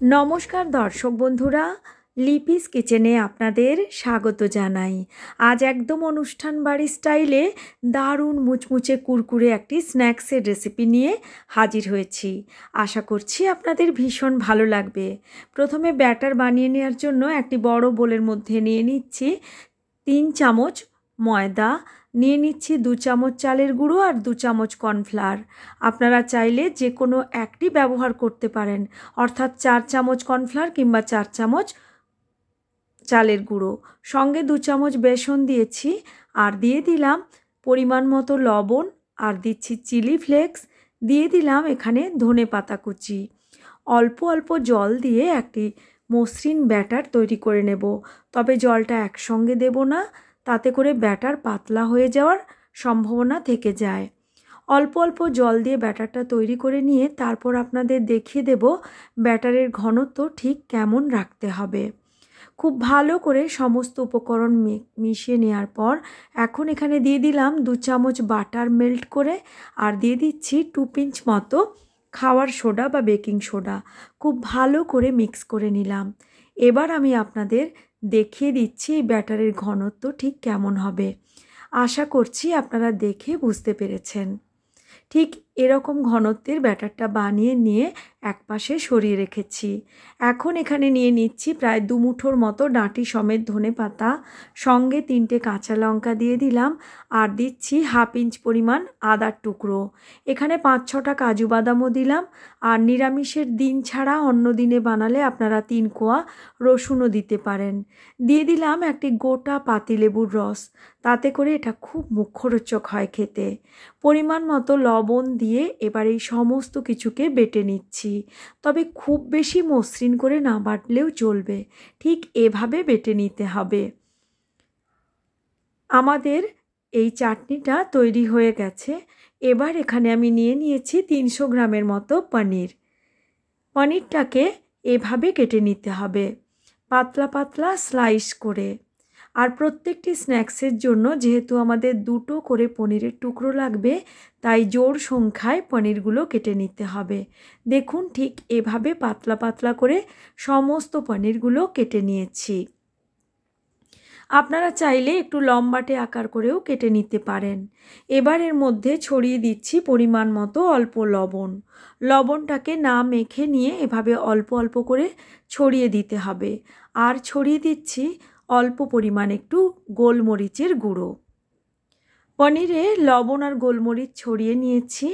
नमस्कार दर्शक बंधुरा लिपिस किचेने आपनादेर स्वागत जानाई। आज एकदम अनुष्ठान बाड़ी स्टाइले दारुण मुचमुचे कुरकुरे एकटी स्नैक्सेर रेसिपि निये हाजिर हयेछि। आशा करछि आपनादेर भीषण भालो लागबे। प्रथमे बैटार बानिये नेওয়ার জন্য একটি বড় বোলের মধ্যে নিয়ে নিচ্ছি 3 চামচ ময়দা, নিয়ে নিচ্ছি 2 চামচ চালের গুঁড়ো আর 2 চামচ কর্নফ্লাওয়ার। আপনারা চাইলে যে কোনো একটি ব্যবহার করতে পারেন, অর্থাৎ 4 চামচ কর্নফ্লাওয়ার কিংবা 4 চামচ চালের গুঁড়ো। সঙ্গে 2 চামচ বেসন দিয়েছি আর দিয়ে দিলাম পরিমাণ মতো লবণ আর দিচ্ছি চিলি ফ্লেক্স, দিয়ে দিলাম এখানে ধনেপাতা কুচি। অল্প অল্প জল দিয়ে একটি মসৃণ ব্যাটার তৈরি করে নেব, তবে জলটা একসঙ্গে দেব না, তাতে করে ব্যাটার পাতলা হয়ে যাওয়ার সম্ভাবনা থেকে যায়। অল্প অল্প জল দিয়ে ব্যাটারটা তৈরি করে নিয়ে তারপর আপনাদের দেখিয়ে দেব ব্যাটারের ঘনত্ব ঠিক কেমন রাখতে হবে। খুব ভালো করে সমস্ত উপকরণ মিশিয়ে নেওয়ার পর এখন এখানে দিয়ে দিলাম 2 চামচ বাটার মেল্ট করে আর দিয়ে দিচ্ছি 2 পিঞ্চ মতো খাওয়ার সোডা বা বেকিং সোডা। খুব ভালো করে মিক্স করে নিলাম। এবার আমি আপনাদের দেখিয়ে দিচ্ছি এই ব্যাটারের ঘনত্ব ঠিক কেমন হবে। আশা করছি আপনারা দেখে বুঝতে পেরেছেন। ঠিক এরকম ঘনত্বের ব্যাটারটা বানিয়ে নিয়ে একপাশে সরিয়ে রেখেছি। এখন এখানে নিয়ে নিচ্ছি প্রায় 2 মুঠোর মতো ডাঁটি সমেত ধনেপাতা, সঙ্গে 3টে কাঁচা লঙ্কা দিয়ে দিলাম আর দিচ্ছি 1/2 ইঞ্চ পরিমাণ আদার টুকরো। এখানে 5-6টা কাজু বাদামও দিলাম আর নিরামিষের দিন ছাড়া অন্য দিনে বানালে আপনারা 3 কোয়া রসুনও দিতে পারেন। দিয়ে দিলাম একটি গোটা পাতিলেবুর রস, তাতে করে এটা খুব মুখরোচক হয় খেতে। পরিমাণ মতো লবণ দিয়ে এবার এই সমস্ত কিছুকে বেটে নিচ্ছি, তবে খুব বেশি মসৃণ করে না বাটলেও চলবে, ঠিক এভাবে বেটে নিতে হবে। আমাদের এই চাটনিটা তৈরি হয়ে গেছে। এবার এখানে আমি নিয়ে নিয়েছি 300 গ্রামের মতো পনির। পনিরটাকে এভাবে কেটে নিতে হবে, পাতলা পাতলা স্লাইস করে। আর প্রত্যেকটি স্ন্যাক্সের জন্য যেহেতু আমাদের 2টো করে পনিরের টুকরো লাগবে, তাই জোড় সংখ্যায় পনিরগুলো কেটে নিতে হবে। দেখুন ঠিক এভাবে পাতলা পাতলা করে সমস্ত পনিরগুলো কেটে নিয়েছি। আপনারা চাইলে একটু লম্বাটে আকার করেও কেটে নিতে পারেন। এবার এর মধ্যে ছড়িয়ে দিচ্ছি পরিমাণ মতো অল্প লবণ। লবণটাকে না মেখে নিয়ে এভাবে অল্প অল্প করে ছড়িয়ে দিতে হবে। আর ছড়িয়ে দিচ্ছি অল্প পরিমাণ একটু গোলমরিচের গুঁড়ো। পনিরে লবণ আর গোলমরিচ ছড়িয়ে নিয়েছি।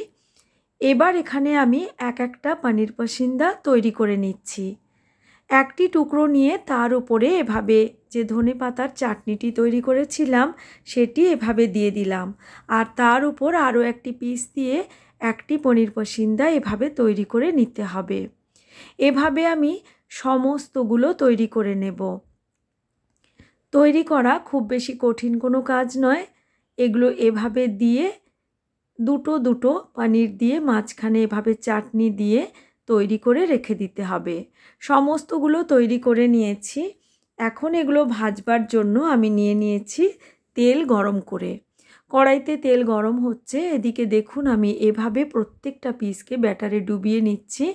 এবার এখানে আমি একটা পনির পসিন্দা তৈরি করে নিচ্ছি। একটি টুকরো নিয়ে তার উপরে এভাবে যে ধনেপাতার চাটনিটি তৈরি করেছিলাম সেটি এভাবে দিয়ে দিলাম আর তার উপর আরও একটি পিস দিয়ে একটি পনির পসিন্দা এভাবে তৈরি করে নিতে হবে। এভাবে আমি সমস্তগুলো তৈরি করে নেব। তৈরি করা খুব বেশি কঠিন কোনো কাজ নয়। এগুলো এভাবে দিয়ে দুটো পনির দিয়ে মাঝখানে এভাবে চাটনি দিয়ে তৈরি করে রেখে দিতে হবে। সমস্তগুলো তৈরি করে নিয়েছি। এখন এগুলো ভাজবার জন্য আমি নিয়ে নিয়েছি তেল গরম করে। কড়াইতে তেল গরম হচ্ছে, এদিকে দেখুন আমি এভাবে প্রত্যেকটা পিসকে ব্যাটারে ডুবিয়ে নিচ্ছি।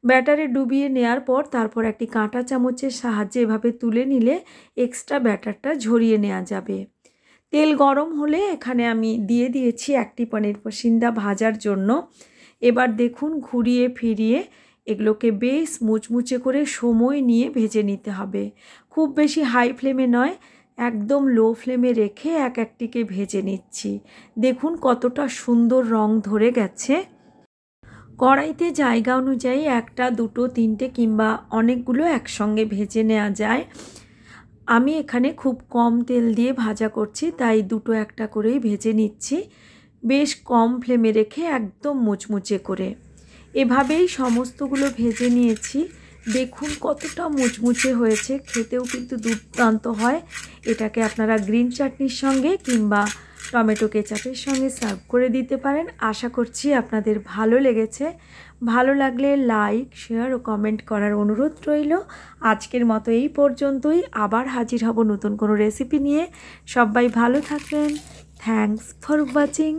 ব্যাটারে ডুবিয়ে নেওয়ার পর তারপর একটি কাঁটা চামচের সাহায্যে এভাবে তুলে নিলে এক্সট্রা ব্যাটারটা ঝরিয়ে নেওয়া যাবে। তেল গরম হলে এখানে আমি দিয়ে দিয়েছি একটি পনির পসিন্দা ভাজার জন্য। এবার দেখুন ঘুরিয়ে ফিরিয়ে এগুলোকে বেশ মুচমুচে করে সময় নিয়ে ভেজে নিতে হবে। খুব বেশি হাই ফ্লেমে নয়, একদম লো ফ্লেমে রেখে একটিকে ভেজে নিচ্ছি। দেখুন কতটা সুন্দর রং ধরে গেছে। কড়াইতে জায়গা অনুযায়ী 1টা 2টো 3টে কিংবা অনেকগুলো একসঙ্গে ভেজে নেওয়া যায়। আমি এখানে খুব কম তেল দিয়ে ভাজা করছি, তাই 2টো 1টা করেই ভেজে নিচ্ছি, বেশ কম ফ্লেমে রেখে একদম মুচমুচে করে। এভাবেই সমস্তগুলো ভেজে নিয়েছি। দেখুন কতটা মুচমুচে হয়েছে, খেতেও কিন্তু দুর্দান্ত হয়। এটাকে আপনারা গ্রিন চাটনির সঙ্গে কিংবা টমেটো কেচাপের সঙ্গে সার্ভ করে দিতে পারেন। আশা করছি আপনাদের ভালো লেগেছে। ভালো লাগলে লাইক, শেয়ার ও কমেন্ট করার অনুরোধ রইল। আজকের মতো এই পর্যন্তই। আবার হাজির হব নতুন কোনো রেসিপি নিয়ে। সবাই ভালো থাকবেন। Thanks for watching.